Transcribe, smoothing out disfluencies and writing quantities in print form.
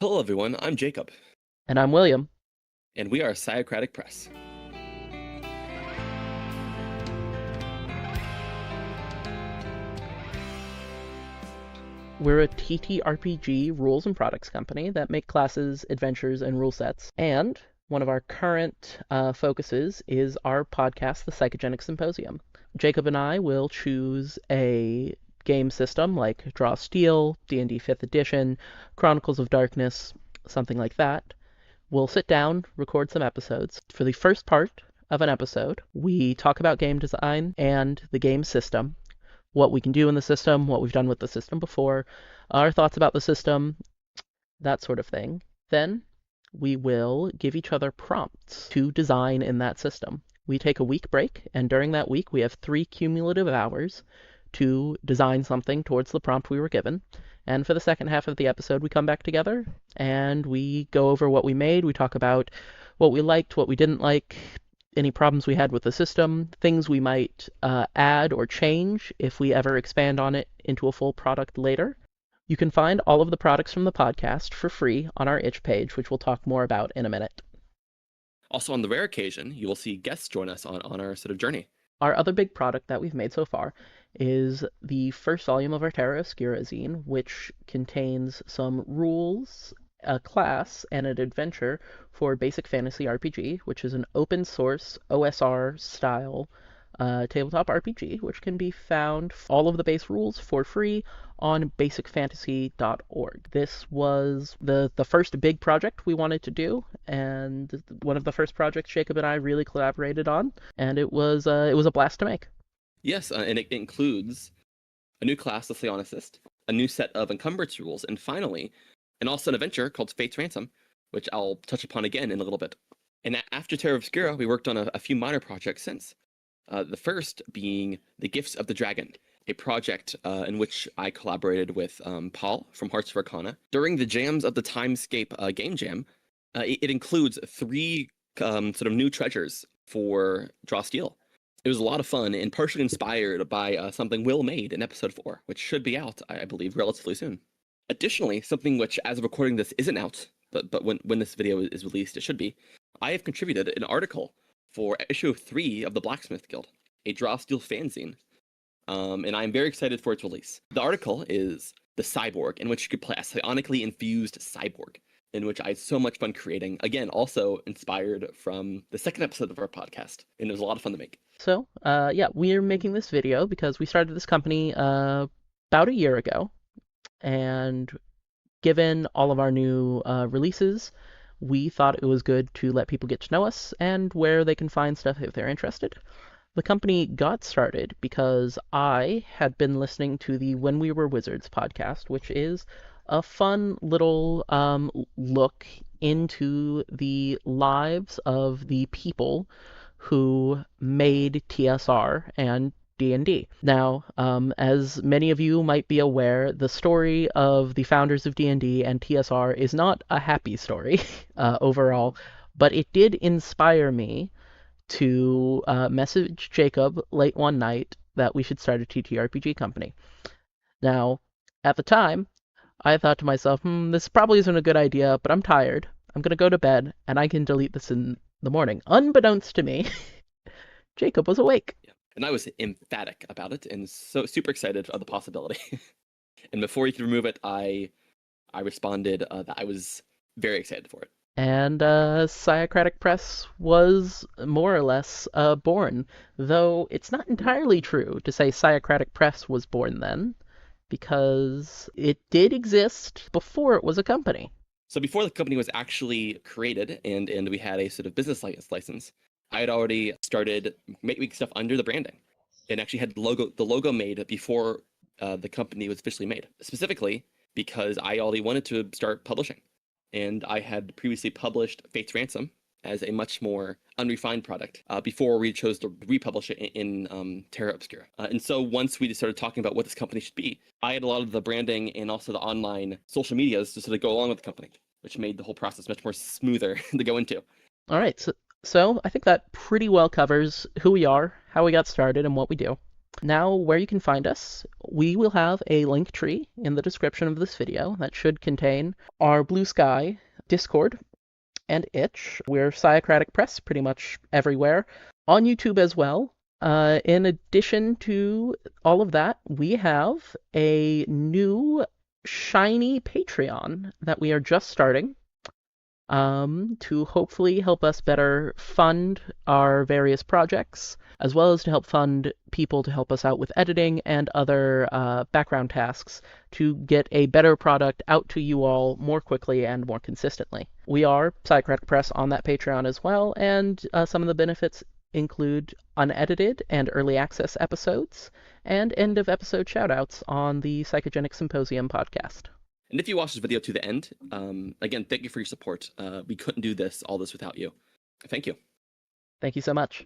Hello, everyone. I'm Jacob, And I'm William. and we are Psiocratic Press. We're a TTRPG rules and products company that make classes, adventures, and rule sets. And one of our current focuses is our podcast, The Psychogenic Symposium. Jacob and I will choose a game system like Draw Steel, D&D 5th Edition, Chronicles of Darkness, something like that. We'll sit down, record some episodes. For the first part of an episode, we talk about game design and the game system, what we can do in the system, what we've done with the system before, our thoughts about the system, that sort of thing. Then we will give each other prompts to design in that system. We take a week break, and during that week, we have 3 cumulative hours to design something towards the prompt we were given. And for the second half of the episode, we come back together and we go over what we made. We talk about what we liked, what we didn't like, any problems we had with the system, things we might add or change if we ever expand on it into a full product later. You can find all of the products from the podcast for free on our itch page, which we'll talk more about in a minute. Also, on the rare occasion, you will see guests join us on our sort of journey. Our other big product that we've made so far is the first volume of our Terra Obscura zine, which contains some rules, a class, and an adventure for Basic Fantasy RPG, which is an open source OSR style tabletop RPG, which can be found all of the base rules for free on basicfantasy.org. This was the first big project we wanted to do, and one of the first projects Jacob and I really collaborated on, and it was a blast to make. Yes, and it includes a new class, the Psionicist, a new set of encumbrance rules, and finally, and also an adventure called Fate's Ransom, which I'll touch upon again in a little bit. And after Terra Obscura, we worked on a few minor projects since. The first being The Gifts of the Dragon, a project in which I collaborated with Paul from Hearts of Arcana. During the Jams of the Timescape game jam, it includes 3 sort of new treasures for Draw Steel. It was a lot of fun and partially inspired by something Will made in episode 4, which should be out, I believe, relatively soon. Additionally, something which, as of recording this, isn't out, but when this video is released, it should be, I have contributed an article for issue 3 of the Blacksmith Guild, a Draw Steel fanzine, and I'm very excited for its release. The article is The Cyborg, in which you could play a psionically infused cyborg, in which I had so much fun creating. Again, also inspired from the second episode of our podcast, and it was a lot of fun to make. So, yeah, we're making this video because we started this company about a year ago, and given all of our new releases, we thought it was good to let people get to know us and where they can find stuff if they're interested. The company got started because I had been listening to the When We Were Wizards podcast, which is a fun little look into the lives of the people who made TSR and D&D. Now, as many of you might be aware, the story of the founders of D&D and TSR is not a happy story overall, but it did inspire me to message Jacob late one night that we should start a TTRPG company. Now, at the time, I thought to myself, this probably isn't a good idea, but I'm tired. I'm going to go to bed, and I can delete this in the morning. Unbeknownst to me, Jacob was awake. And I was emphatic about it and so super excited of the possibility. And before he could remove it, I responded that I was very excited for it. And Psiocratic Press was more or less born, though it's not entirely true to say Psiocratic Press was born then, because it did exist before it was a company. So before the company was actually created and we had a sort of business license, I had already started making stuff under the branding and actually had the logo made before the company was officially made, specifically because I already wanted to start publishing. And I had previously published Fate's Ransom as a much more unrefined product before we chose to republish it in Terra Obscura. And so once we started talking about what this company should be, I had a lot of the branding and also the online social medias to sort of go along with the company, which made the whole process much more smoother to go into. All right, so I think that pretty well covers who we are, how we got started, and what we do. Now, where you can find us, we will have a link tree in the description of this video that should contain our Blue Sky, Discord, and Itch. We're Psiocratic Press pretty much everywhere, on YouTube as well. In addition to all of that, we have a new shiny Patreon that we are just starting to hopefully help us better fund our various projects, as well as to help fund people to help us out with editing and other background tasks to get a better product out to you all more quickly and more consistently. We are Psiocratic Press on that Patreon as well, and some of the benefits include unedited and early access episodes, and end of episode shoutouts on the Psychogenic Symposium podcast. And if you watch this video to the end, again, thank you for your support. We couldn't do all this without you. Thank you. Thank you so much.